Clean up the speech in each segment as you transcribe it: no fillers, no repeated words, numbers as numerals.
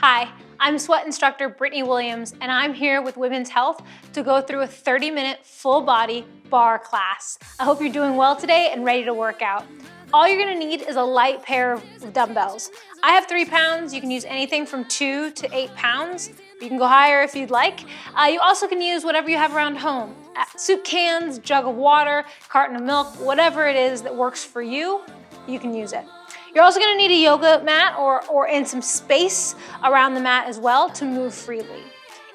Hi, I'm sweat instructor Britany Williams, and I'm here with Women's Health to go through a 30-minute full body barre class. I hope you're doing well today and ready to work out. All you're gonna need is a light pair of dumbbells. I have 3 pounds. You can use anything from 2 to 8 pounds. You can go higher if you'd like. You also can use whatever you have around home. Soup cans, jug of water, carton of milk, whatever it is that works for you, you can use it. You're also gonna need a yoga mat or in some space around the mat as well to move freely.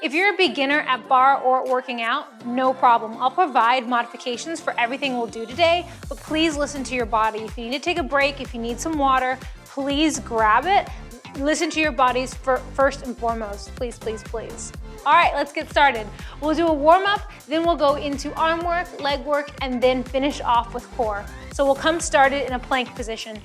If you're a beginner at barre or working out, no problem. I'll provide modifications for everything we'll do today, but please listen to your body. If you need to take a break, if you need some water, please grab it. Listen to your bodies first and foremost, please, please, please. All right, let's get started. We'll do a warm up, then we'll go into arm work, leg work, and then finish off with core. So we'll come started in a plank position.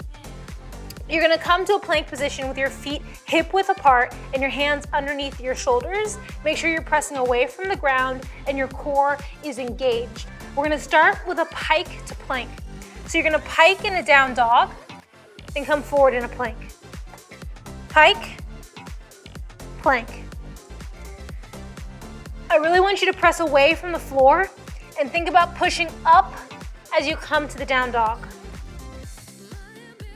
You're gonna come to a plank position with your feet hip width apart and your hands underneath your shoulders. Make sure you're pressing away from the ground and your core is engaged. We're gonna start with a pike to plank. So you're gonna pike in a down dog, then come forward in a plank. Pike, plank. I really want you to press away from the floor and think about pushing up as you come to the down dog.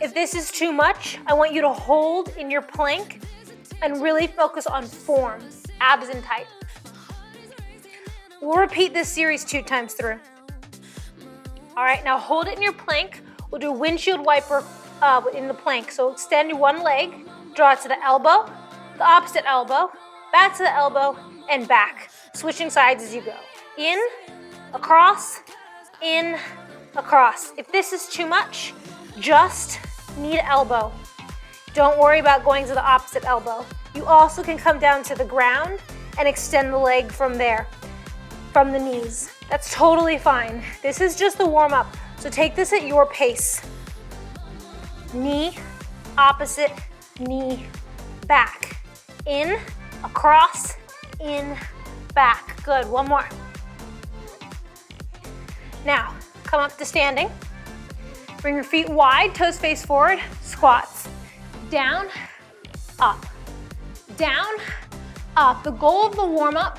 If this is too much, I want you to hold in your plank and really focus on form, abs in tight. We'll repeat this series 2 times through. All right, now hold it in your plank. We'll do a windshield wiper in the plank. So extend your one leg, draw it to the elbow, the opposite elbow, back to the elbow, and back. Switching sides as you go. In, across, in, across. If this is too much, just knee to elbow. Don't worry about going to the opposite elbow. You also can come down to the ground and extend the leg from there, from the knees. That's totally fine. This is just the warm up, so take this at your pace. Knee, opposite, knee, back. In, across, in, back. Good, one more. Now, come up to standing. Bring your feet wide, toes face forward, squats. Down, up, down, up. The goal of the warm-up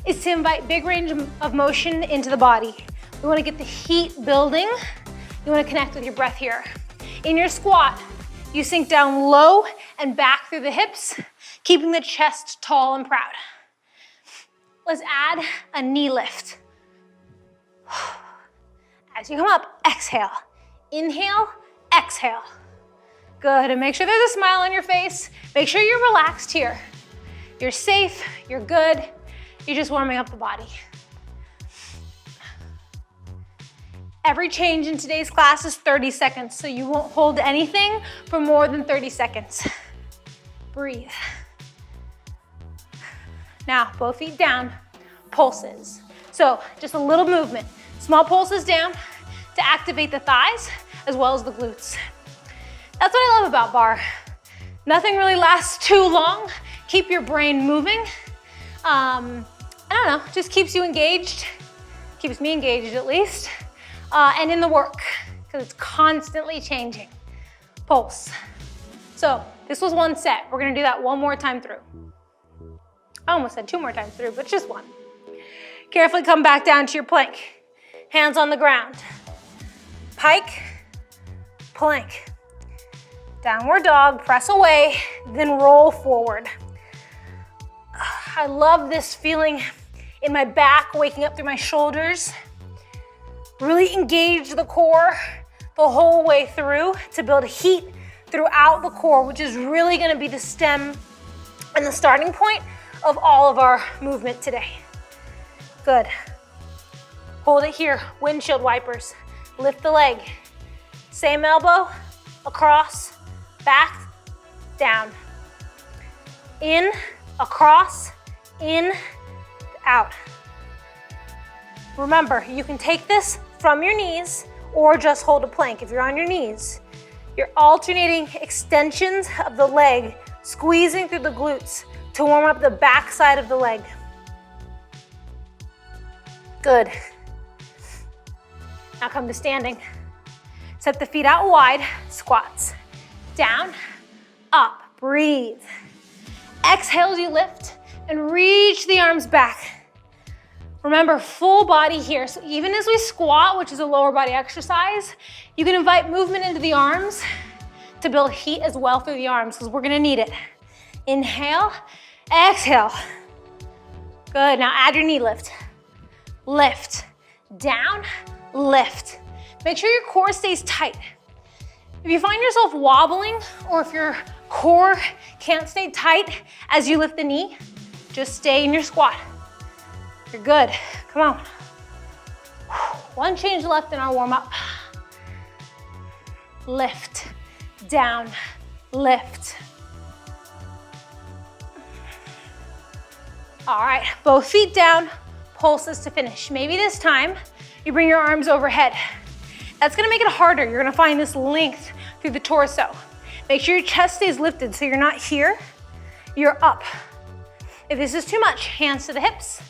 is to invite big range of motion into the body. We wanna get the heat building. You wanna connect with your breath here. In your squat, you sink down low and back through the hips, keeping the chest tall and proud. Let's add a knee lift. As you come up, exhale. Inhale, exhale. Good, and make sure there's a smile on your face. Make sure you're relaxed here. You're safe, you're good. You're just warming up the body. Every change in today's class is 30 seconds, so you won't hold anything for more than 30 seconds. Breathe. Now, both feet down, pulses. So just a little movement. Small pulses down to activate the thighs as well as the glutes. That's what I love about barre. Nothing really lasts too long. Keep your brain moving. I don't know, just keeps you engaged. Keeps me engaged at least. And in the work, because it's constantly changing. Pulse. So this was 1 set. We're gonna do that 1 more time through. I almost said 2 more times through, but just 1. Carefully come back down to your plank. Hands on the ground. Pike, plank. Downward dog, press away, then roll forward. I love this feeling in my back, waking up through my shoulders. Really engage the core the whole way through to build heat throughout the core, which is really gonna be the stem and the starting point of all of our movement today. Good. Hold it here, windshield wipers. Lift the leg. Same elbow, across, back, down. In, across, in, out. Remember, you can take this from your knees or just hold a plank if you're on your knees. You're alternating extensions of the leg, squeezing through the glutes to warm up the back side of the leg. Good. Now come to standing. Set the feet out wide, squats. Down, up, breathe. Exhale as you lift and reach the arms back. Remember, full body here. So even as we squat, which is a lower body exercise, you can invite movement into the arms to build heat as well through the arms, because we're gonna need it. Inhale, exhale. Good, now add your knee lift. Lift, down, lift. Make sure your core stays tight. If you find yourself wobbling, or if your core can't stay tight as you lift the knee, just stay in your squat. You're good, come on. One change left in our warm up. Lift, down, lift. All right, both feet down, pulses to finish. Maybe this time you bring your arms overhead. That's gonna make it harder. You're gonna find this length through the torso. Make sure your chest stays lifted so you're not here, you're up. If this is too much, hands to the hips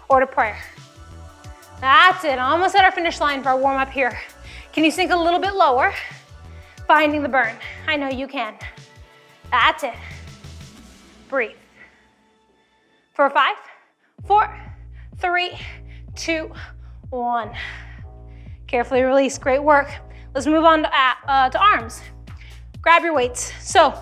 or to prayer. That's it, almost at our finish line for our warm up here. Can you sink a little bit lower? Finding the burn. I know you can. That's it. Breathe. For 5, 4, 3, 2, 1. Carefully release, great work. Let's move on to arms. Grab your weights. So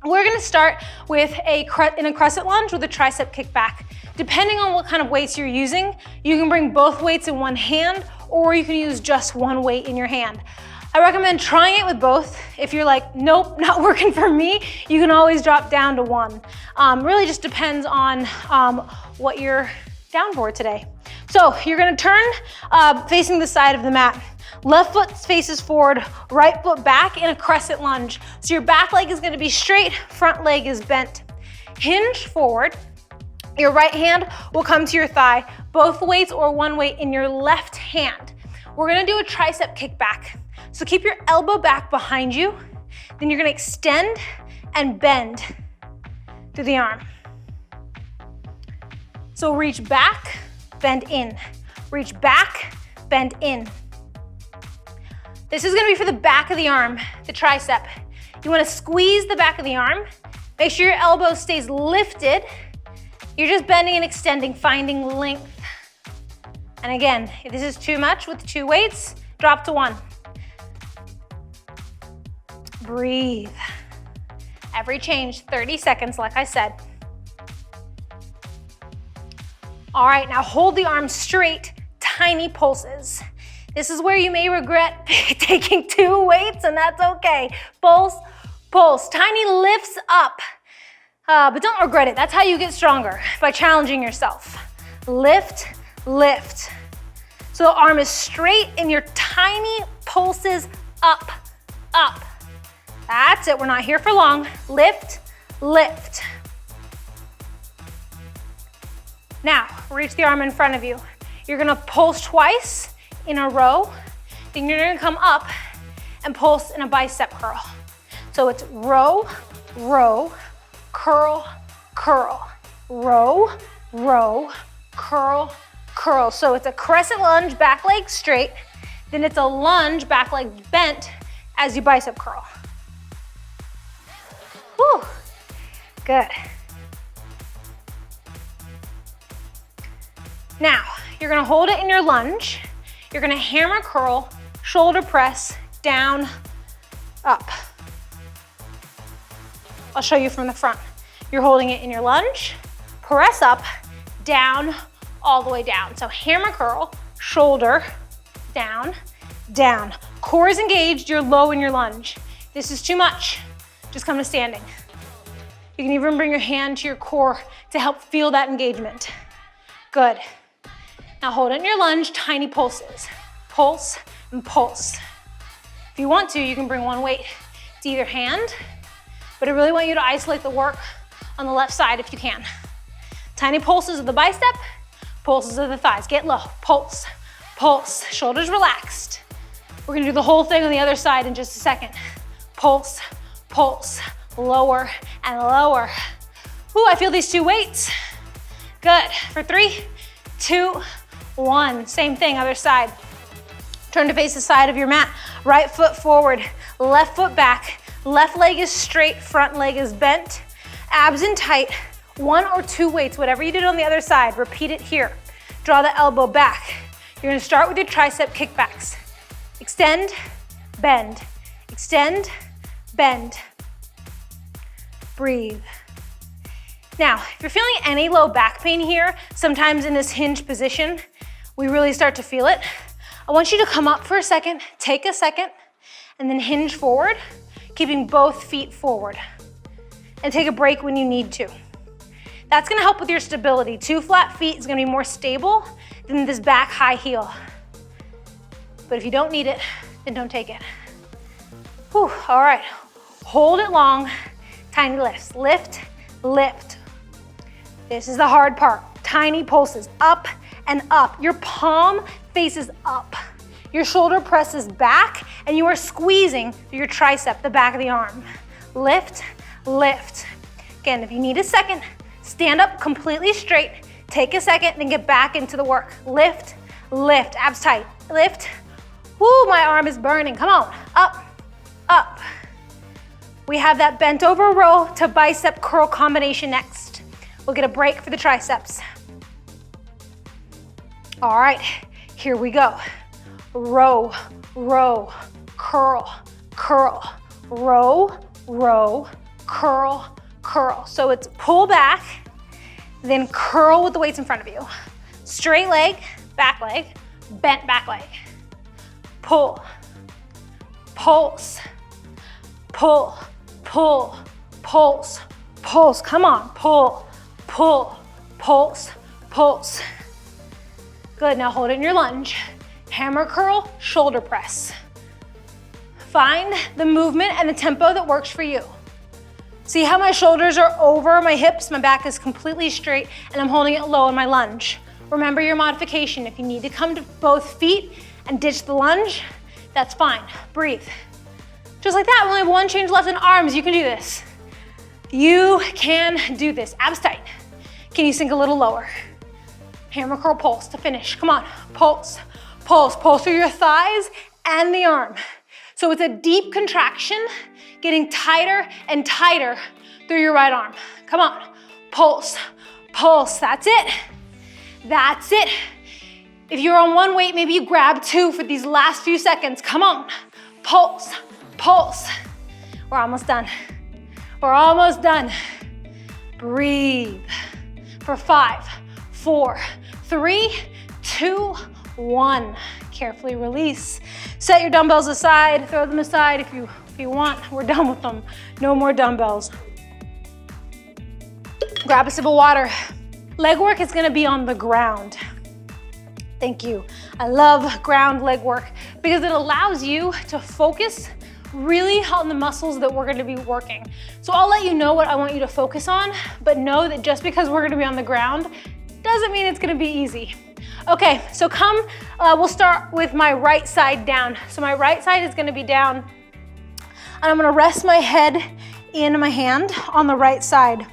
we're gonna start with in a crescent lunge with a tricep kickback. Depending on what kind of weights you're using, you can bring both weights in one hand, or you can use just one weight in your hand. I recommend trying it with both. If you're like, nope, not working for me, you can always drop down to one. Really just depends on what you're down for today. So you're gonna turn facing the side of the mat. Left foot faces forward, right foot back in a crescent lunge. So your back leg is gonna be straight, front leg is bent. Hinge forward. Your right hand will come to your thigh, both weights or one weight in your left hand. We're gonna do a tricep kickback. So keep your elbow back behind you, then you're gonna extend and bend through the arm. So reach back, bend in. Reach back, bend in. This is gonna be for the back of the arm, the tricep. You wanna squeeze the back of the arm. Make sure your elbow stays lifted. You're just bending and extending, finding length. And again, if this is too much with 2 weights, drop to 1. Breathe. Every change, 30 seconds, like I said. All right, now hold the arms straight, tiny pulses. This is where you may regret taking 2 weights, and that's okay. Pulse, pulse, tiny lifts up. But don't regret it. That's how you get stronger, by challenging yourself. Lift, lift. So the arm is straight and your tiny pulses up, up. That's it, we're not here for long. Lift, lift. Now, reach the arm in front of you. You're gonna pulse twice in a row, then you're gonna come up and pulse in a bicep curl. So it's row, row, curl, curl. Row, row, curl, curl. So it's a crescent lunge, back leg straight, then it's a lunge, back leg bent as you bicep curl. Whew, good. Now, you're gonna hold it in your lunge. You're gonna hammer curl, shoulder press, down, up. I'll show you from the front. You're holding it in your lunge, press up, down, all the way down. So hammer curl, shoulder, down, down. Core is engaged, you're low in your lunge. This is too much, just come to standing. You can even bring your hand to your core to help feel that engagement. Good. Now hold it in your lunge, tiny pulses. Pulse and pulse. If you want to, you can bring one weight to either hand, but I really want you to isolate the work on the left side if you can. Tiny pulses of the bicep, pulses of the thighs. Get low, pulse, pulse, shoulders relaxed. We're gonna do the whole thing on the other side in just a second. Pulse, pulse, lower and lower. Ooh, I feel these 2 weights. Good, for 3, 2, 1. Same thing, other side. Turn to face the side of your mat. Right foot forward, left foot back. Left leg is straight, front leg is bent. Abs in tight, 1 or 2 weights, whatever you did on the other side, repeat it here. Draw the elbow back. You're gonna start with your tricep kickbacks. Extend, bend, extend, bend. Breathe. Now, if you're feeling any low back pain here, sometimes in this hinge position, we really start to feel it. I want you to come up for a second, take a second, and then hinge forward, keeping both feet forward. And take a break when you need to. That's gonna help with your stability. 2 flat feet is gonna be more stable than this back high heel. But if you don't need it, then don't take it. Whew, all right, hold it long, tiny lifts. Lift, lift. This is the hard part. Tiny pulses, up and up. Your palm faces up. Your shoulder presses back, and you are squeezing through your tricep, the back of the arm. Lift, lift. Again, if you need a second, stand up completely straight, take a second, then get back into the work. Lift, lift, abs tight, lift. Woo, my arm is burning, come on, up, up. We have that bent over row to bicep curl combination next. We'll get a break for the triceps. All right, here we go. Row, row, curl, curl, row, row, curl, curl. So it's pull back, then curl with the weights in front of you. Straight leg, bent back leg. Pull, pulse, pull, pull, pulse, pulse. Come on, pull, pull, pulse, pulse. Good, now hold it in your lunge. Hammer curl, shoulder press. Find the movement and the tempo that works for you. See how my shoulders are over my hips, my back is completely straight, and I'm holding it low in my lunge. Remember your modification. If you need to come to both feet and ditch the lunge, that's fine. Breathe. Just like that, we only have 1 change left in arms. You can do this. You can do this. Abs tight. Can you sink a little lower? Hammer curl pulse to finish. Come on, pulse, pulse, pulse through your thighs and the arm. So it's a deep contraction, getting tighter and tighter through your right arm. Come on, pulse, pulse, that's it. That's it. If you're on 1 weight, maybe you grab 2 for these last few seconds. Come on, pulse, pulse. We're almost done. We're almost done. Breathe for 5, 4, 3, 2, 1. Carefully release. Set your dumbbells aside, throw them aside if you want. We're done with them. No more dumbbells. Grab a sip of water. Leg work is gonna be on the ground. Thank you. I love ground leg work because it allows you to focus really on the muscles that we're gonna be working. So I'll let you know what I want you to focus on, but know that just because we're gonna be on the ground doesn't mean it's gonna be easy. Okay, so we'll start with my right side down. So my right side is gonna be down, and I'm gonna rest my head in my hand on the right side.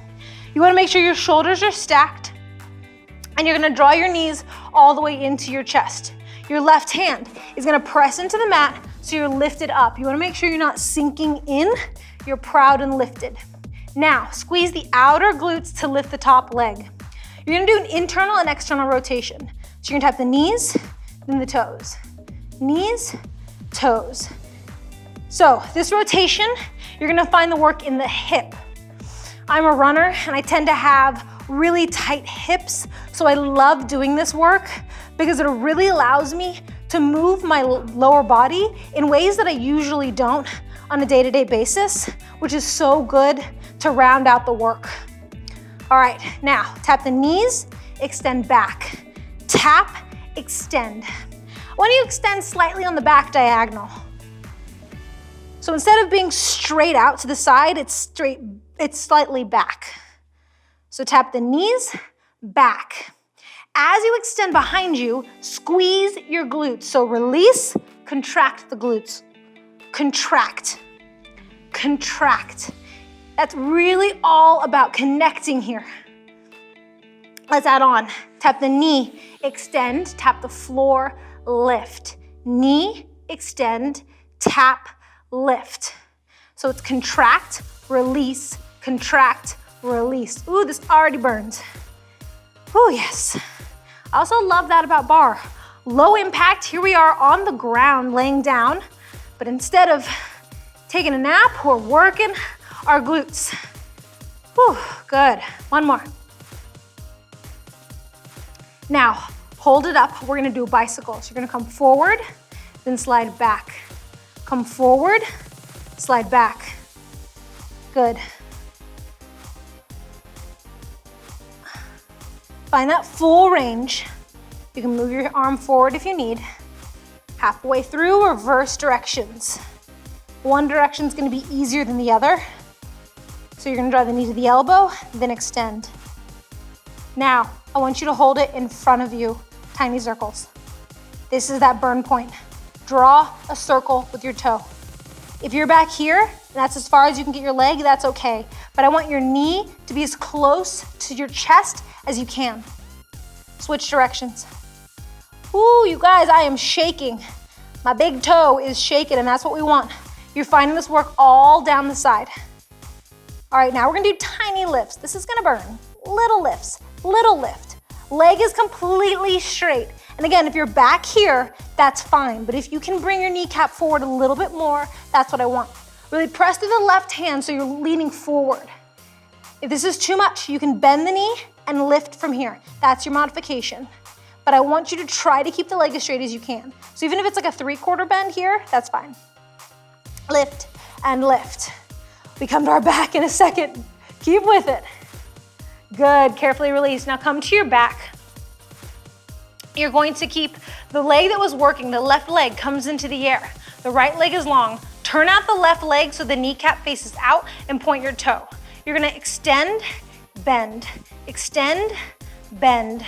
You wanna make sure your shoulders are stacked, and you're gonna draw your knees all the way into your chest. Your left hand is gonna press into the mat so you're lifted up. You wanna make sure you're not sinking in, you're proud and lifted. Now, squeeze the outer glutes to lift the top leg. You're gonna do an internal and external rotation. So you're gonna tap the knees, then the toes. Knees, toes. So this rotation, you're gonna find the work in the hip. I'm a runner and I tend to have really tight hips, so I love doing this work because it really allows me to move my lower body in ways that I usually don't on a day-to-day basis, which is so good to round out the work. All right, now tap the knees, extend back. Tap, extend. Why don't you extend slightly on the back diagonal? So instead of being straight out to the side, it's slightly back. So tap the knees, back. As you extend behind you, squeeze your glutes. So release, contract the glutes. Contract, contract. That's really all about connecting here. Let's add on. Tap the knee, extend, tap the floor, lift. Knee, extend, tap, lift. So it's contract, release, contract, release. Ooh, this already burns. Ooh, yes. I also love that about bar. Low impact, here we are on the ground, laying down, but instead of taking a nap, we're working our glutes. Whew, good. One more. Now, hold it up. We're gonna do a bicycle. So you're gonna come forward, then slide back. Come forward, slide back. Good. Find that full range. You can move your arm forward if you need. Halfway through, reverse directions. One direction's gonna be easier than the other. So you're gonna drive the knee to the elbow, then extend. Now, I want you to hold it in front of you, tiny circles. This is that burn point. Draw a circle with your toe. If you're back here, and that's as far as you can get your leg, that's okay. But I want your knee to be as close to your chest as you can. Switch directions. Ooh, you guys, I am shaking. My big toe is shaking, and that's what we want. You're finding this work all down the side. All right, now we're gonna do tiny lifts. This is gonna burn. Little lifts, little lift. Leg is completely straight. And again, if you're back here, that's fine. But if you can bring your kneecap forward a little bit more, that's what I want. Really press through the left hand so you're leaning forward. If this is too much, you can bend the knee and lift from here. That's your modification. But I want you to try to keep the leg as straight as you can. So even if it's like a 3/4 bend here, that's fine. Lift and lift. We come to our back in a second. Keep with it. Good, carefully release. Now come to your back. You're going to keep the leg that was working, the left leg comes into the air. The right leg is long. Turn out the left leg so the kneecap faces out and point your toe. You're gonna extend, bend, extend, bend.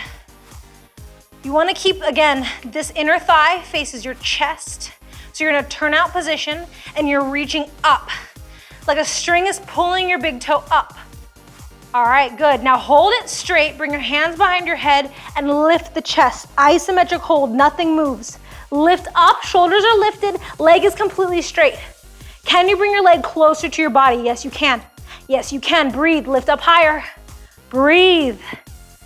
You wanna keep, again, this inner thigh faces your chest. So you're gonna turn out position and you're reaching up. Like a string is pulling your big toe up. All right, good. Now hold it straight, bring your hands behind your head and lift the chest. Isometric hold, nothing moves. Lift up, shoulders are lifted, leg is completely straight. Can you bring your leg closer to your body? Yes, you can. Yes, you can. Breathe, lift up higher. Breathe.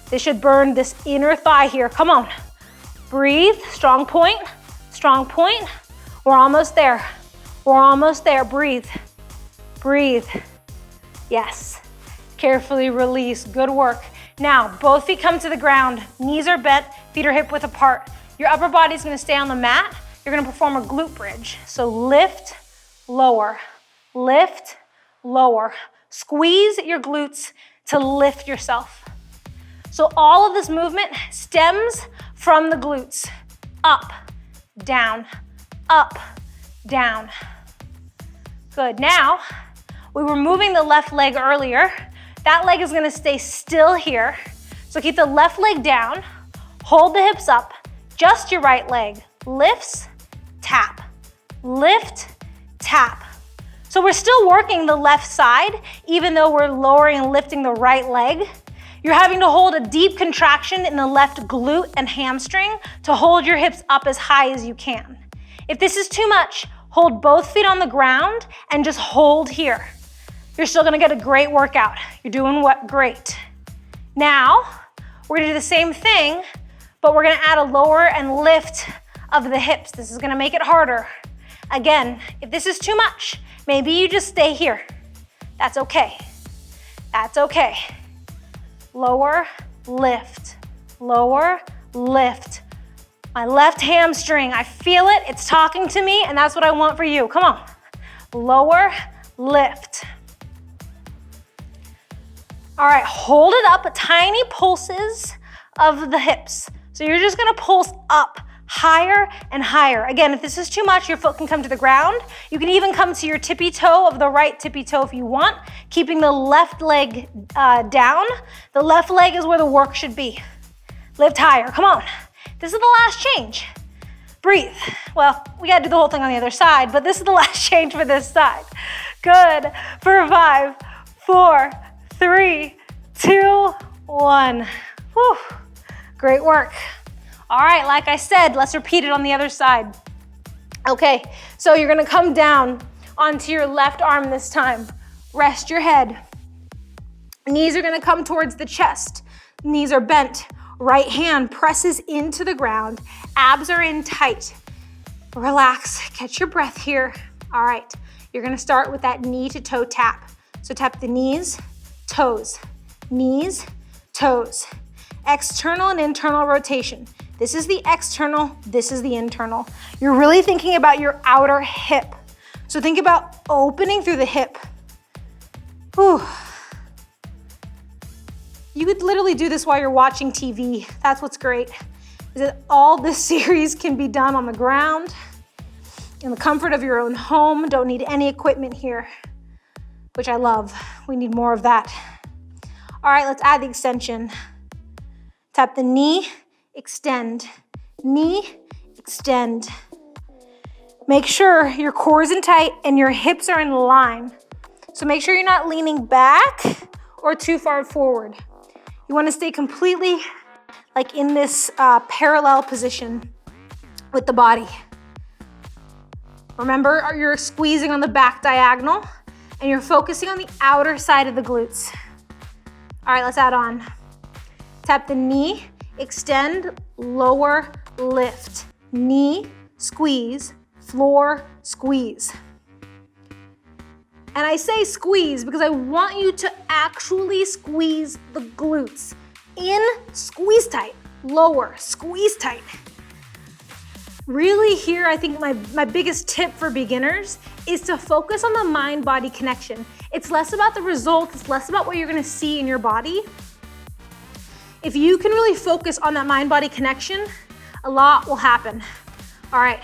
This should burn this inner thigh here. Come on. Breathe, strong point, strong point. We're almost there. We're almost there. Breathe. Breathe. Yes. Carefully release. Good work. Now, both feet come to the ground. Knees are bent, feet are hip width apart. Your upper body is gonna stay on the mat. You're gonna perform a glute bridge. So lift, lower, lift, lower. Squeeze your glutes to lift yourself. So all of this movement stems from the glutes. Up, down, up, down. Good. Now, we were moving the left leg earlier. That leg is gonna stay still here. So keep the left leg down, hold the hips up, just your right leg. Lifts, tap, lift, tap. So we're still working the left side, even though we're lowering and lifting the right leg. You're having to hold a deep contraction in the left glute and hamstring to hold your hips up as high as you can. If this is too much, hold both feet on the ground and just hold here. You're still gonna get a great workout. You're doing great. Now, we're gonna do the same thing, but we're gonna add a lower and lift of the hips. This is gonna make it harder. Again, if this is too much, maybe you just stay here. That's okay. That's okay. Lower, lift, lower, lift. My left hamstring, I feel it, it's talking to me, and that's what I want for you. Come on. Lower, lift. All right, hold it up, tiny pulses of the hips. So you're just gonna pulse up, higher and higher. Again, if this is too much, your foot can come to the ground. You can even come to your tippy toe of the right tippy toe if you want, keeping the left leg down. The left leg is where the work should be. Lift higher, come on. This is the last change. Breathe. Well, we gotta do the whole thing on the other side, but this is the last change for this side. Good. For 5, 4, 3, 2, 1. Whew. Great work. All right, like I said, let's repeat it on the other side. Okay, so you're gonna come down onto your left arm this time. Rest your head. Knees are gonna come towards the chest. Knees are bent. Right hand presses into the ground. Abs are in tight. Relax, catch your breath here. All right, you're gonna start with that knee to toe tap. So tap the knees, toes, knees, toes. External and internal rotation. This is the external, this is the internal. You're really thinking about your outer hip. So think about opening through the hip. Whew. You could literally do this while you're watching TV. That's what's great, is that all this series can be done on the ground, in the comfort of your own home. Don't need any equipment here, which I love. We need more of that. All right, let's add the extension. Tap the knee, extend. Knee, extend. Make sure your core is in tight and your hips are in line. So make sure you're not leaning back or too far forward. You want to stay completely like in this parallel position with the body. Remember, you're squeezing on the back diagonal and you're focusing on the outer side of the glutes. All right, let's add on. Tap the knee, extend, lower, lift. Knee, squeeze, floor, squeeze. And I say squeeze because I want you to actually squeeze the glutes. In, squeeze tight. Lower, squeeze tight. Really here, I think my biggest tip for beginners is to focus on the mind-body connection. It's less about the results, it's less about what you're gonna see in your body. If you can really focus on that mind-body connection, a lot will happen. All right,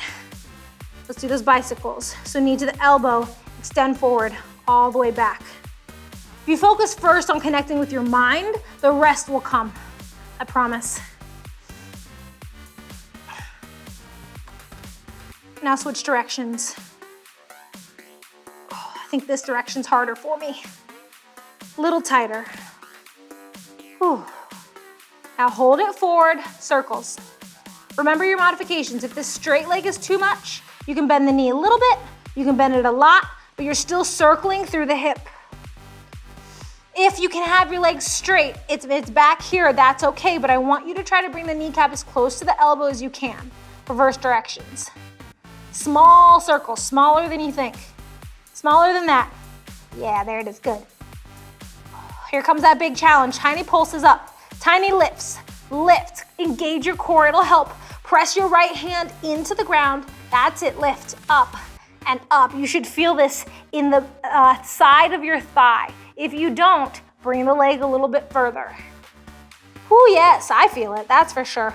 let's do those bicycles. So knee to the elbow, extend forward, all the way back. If you focus first on connecting with your mind, the rest will come, I promise. Now switch directions. Oh, I think this direction's harder for me. A little tighter. Whew. Now hold it forward, circles. Remember your modifications. If this straight leg is too much, you can bend the knee a little bit, you can bend it a lot, but you're still circling through the hip. If you can have your legs straight, it's back here, that's okay, but I want you to try to bring the kneecap as close to the elbow as you can. Reverse directions. Small circles, smaller than you think. Smaller than that. Yeah, there it is, good. Here comes that big challenge. Tiny pulses up, tiny lifts. Lift, engage your core, it'll help. Press your right hand into the ground. That's it, lift, up and up. You should feel this in the side of your thigh. If you don't, bring the leg a little bit further. Ooh, yes, I feel it, that's for sure.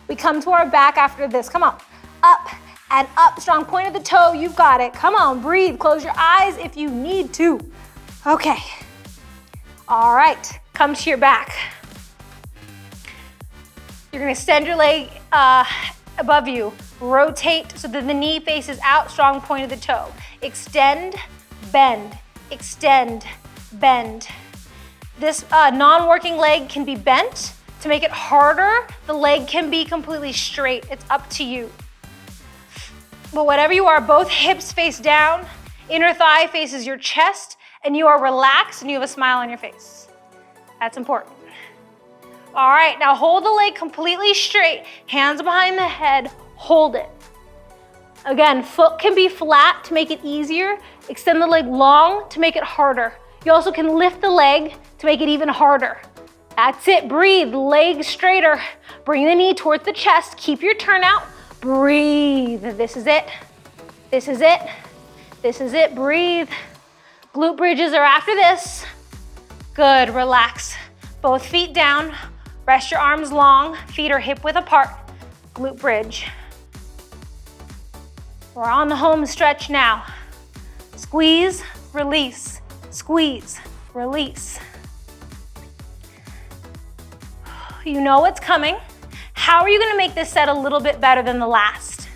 We come to our back after this, come on. Up and up, strong point of the toe, you've got it. Come on, breathe, close your eyes if you need to. Okay, all right, come to your back. You're gonna extend your leg above you. Rotate so that the knee faces out, strong point of the toe. Extend, bend, extend, bend. This non-working leg can be bent. To make it harder, the leg can be completely straight. It's up to you. But whatever you are, both hips face down, inner thigh faces your chest, and you are relaxed and you have a smile on your face. That's important. All right, now hold the leg completely straight, hands behind the head, hold it. Again, foot can be flat to make it easier. Extend the leg long to make it harder. You also can lift the leg to make it even harder. That's it, breathe, leg straighter. Bring the knee towards the chest, keep your turnout, breathe. This is it, this is it, this is it, breathe. Glute bridges are after this. Good, relax. Both feet down, rest your arms long, feet are hip width apart, glute bridge. We're on the home stretch now. Squeeze, release, squeeze, release. You know what's coming. How are you gonna make this set a little bit better than the last?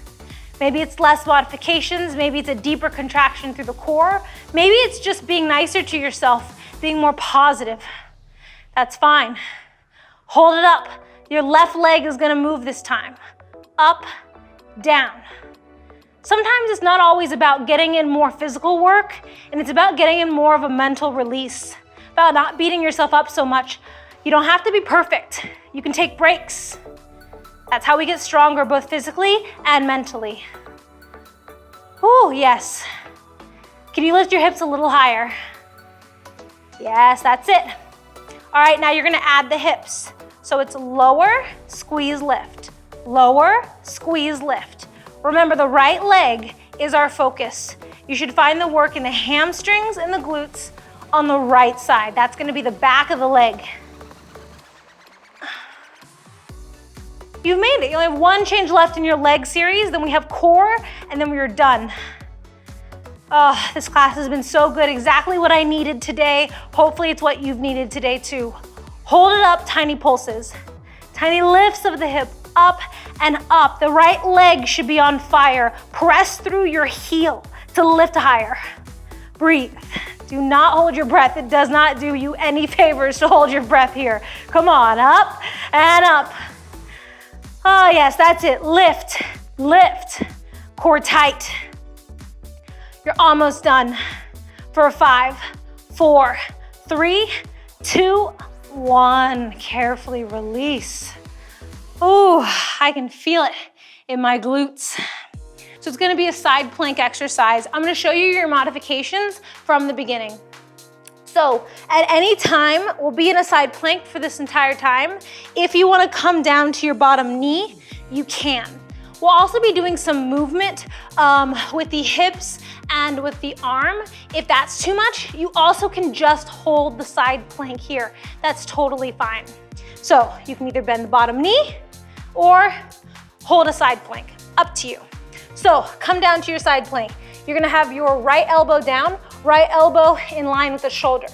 Maybe it's less modifications, maybe it's a deeper contraction through the core, maybe it's just being nicer to yourself, being more positive. That's fine. Hold it up. Your left leg is gonna move this time. Up, down. Sometimes it's not always about getting in more physical work, and it's about getting in more of a mental release. about not beating yourself up so much. You don't have to be perfect. You can take breaks. That's how we get stronger, both physically and mentally. Oh, yes. Can you lift your hips a little higher? Yes, that's it. All right, now you're gonna add the hips. So it's lower, squeeze, lift. Lower, squeeze, lift. Remember, the right leg is our focus. You should find the work in the hamstrings and the glutes on the right side. That's gonna be the back of the leg. You've made it. You only have one change left in your leg series, then we have core, and then we are done. Oh, this class has been so good. Exactly what I needed today. Hopefully it's what you've needed today too. Hold it up, tiny pulses. Tiny lifts of the hip, up and up. The right leg should be on fire. Press through your heel to lift higher. Breathe. Do not hold your breath. It does not do you any favors to hold your breath here. Come on, up and up. Oh yes, that's it. Lift, lift. Core tight. You're almost done. For 5, 4, 3, 2, 1. Carefully release. Oh, I can feel it in my glutes. So it's gonna be a side plank exercise. I'm gonna show you your modifications from the beginning. So at any time, we'll be in a side plank for this entire time. If you wanna come down to your bottom knee, you can. We'll also be doing some movement with the hips and with the arm. If that's too much, you also can just hold the side plank here. That's totally fine. So you can either bend the bottom knee or hold a side plank, up to you. So come down to your side plank. You're gonna have your right elbow down, right elbow in line with the shoulder.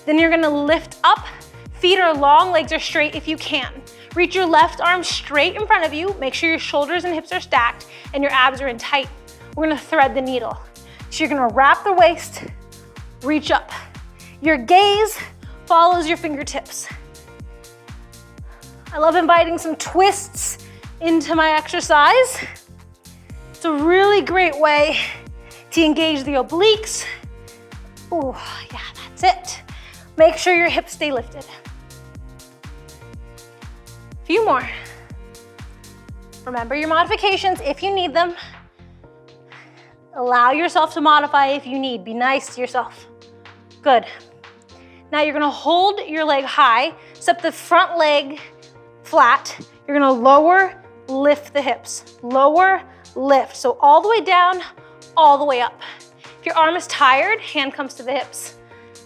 Then you're gonna lift up, feet are long, legs are straight if you can. Reach your left arm straight in front of you. Make sure your shoulders and hips are stacked and your abs are in tight. We're gonna thread the needle. So you're gonna wrap the waist, reach up. Your gaze follows your fingertips. I love inviting some twists into my exercise. It's a really great way to engage the obliques. Oh, yeah, that's it. Make sure your hips stay lifted. Few more. Remember your modifications if you need them. Allow yourself to modify if you need. Be nice to yourself. Good. Now you're gonna hold your leg high, step the front leg flat. You're gonna lower, lift the hips. Lower, lift. So all the way down, all the way up. If your arm is tired, hand comes to the hips.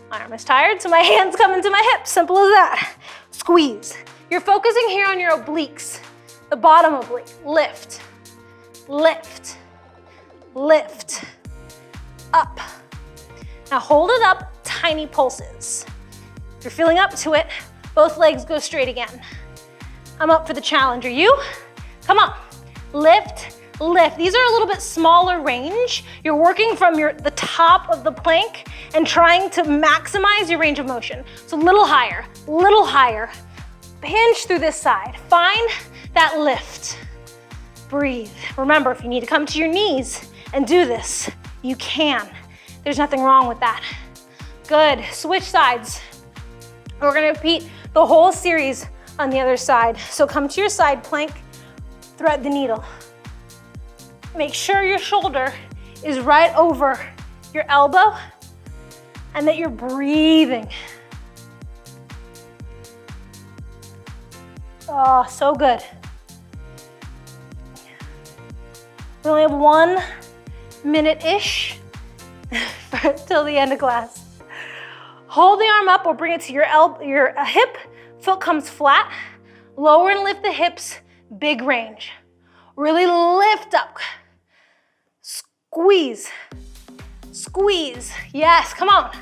My arm is tired, so my hands come into my hips. Simple as that. Squeeze. You're focusing here on your obliques, the bottom oblique. Lift, lift, lift, up. Now hold it up, tiny pulses. If you're feeling up to it, both legs go straight again. I'm up for the challenge, are you? Come on, lift, lift. These are a little bit smaller range. You're working from the top of the plank and trying to maximize your range of motion. So a little higher, little higher. Hinge through this side. Find that lift. Breathe. Remember, if you need to come to your knees and do this, you can. There's nothing wrong with that. Good. Switch sides. We're gonna repeat the whole series on the other side. So come to your side plank, thread the needle. Make sure your shoulder is right over your elbow and that you're breathing. Oh, so good. We only have 1 minute-ish till the end of class. Hold the arm up or bring it to your hip. Foot comes flat. Lower and lift the hips, big range. Really lift up. Squeeze, squeeze. Yes, come on.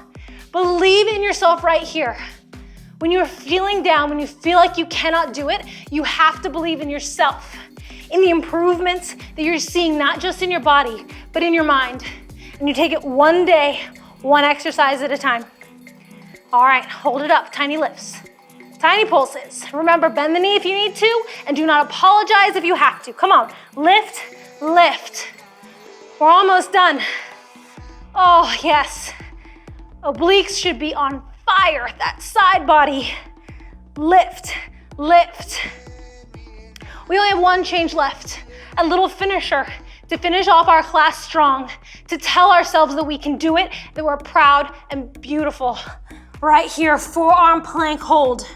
Believe in yourself right here. When you're feeling down, when you feel like you cannot do it, you have to believe in yourself, in the improvements that you're seeing, not just in your body, but in your mind. And you take it one day, one exercise at a time. All right, hold it up, tiny lifts, tiny pulses. Remember, bend the knee if you need to, and do not apologize if you have to. Come on, lift, lift. We're almost done. Oh, yes. Obliques should be on fire that side body. Lift, lift. We only have one change left, a little finisher to finish off our class strong, to tell ourselves that we can do it, that we're proud and beautiful. Right here, forearm plank hold.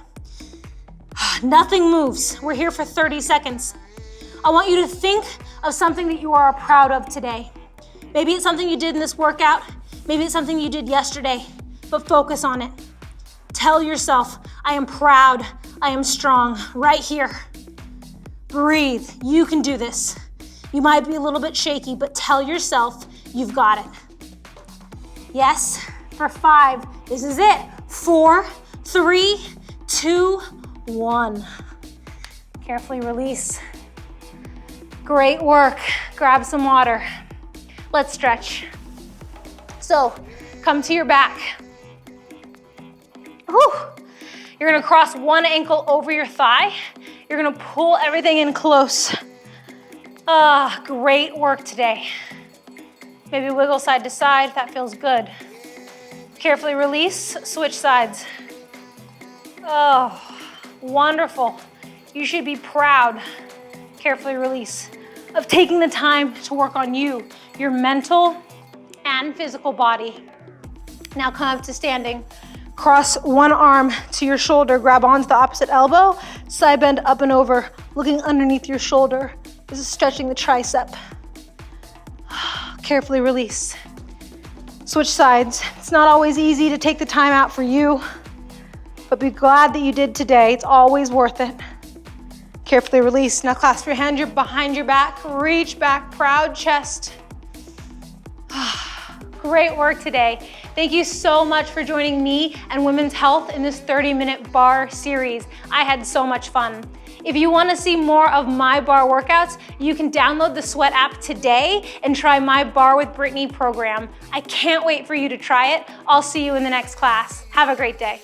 Nothing moves. We're here for 30 seconds. I want you to think of something that you are proud of today. Maybe it's something you did in this workout. Maybe it's something you did yesterday, but focus on it. Tell yourself, I am proud, I am strong, right here. Breathe, you can do this. You might be a little bit shaky, but tell yourself you've got it. Yes, for 5, this is it. 4, 3, 2, 1. Carefully release. Great work. Grab some water. Let's stretch. So, come to your back. Whew. You're gonna cross one ankle over your thigh. You're gonna pull everything in close. Great work today. Maybe wiggle side to side if that feels good. Carefully release, switch sides. Oh, wonderful. You should be proud, carefully release, of taking the time to work on you, your mental and physical body. Now come up to standing. Cross one arm to your shoulder, grab onto the opposite elbow, side bend up and over, looking underneath your shoulder. This is stretching the tricep. Carefully release. Switch sides. It's not always easy to take the time out for you, but be glad that you did today. It's always worth it. Carefully release. Now clasp your hand behind your back, reach back, proud chest. Great work today. Thank you so much for joining me and Women's Health in this 30-minute barre series. I had so much fun. If you want to see more of my barre workouts, you can download the Sweat app today and try my Barre with Britany program. I can't wait for you to try it. I'll see you in the next class. Have a great day.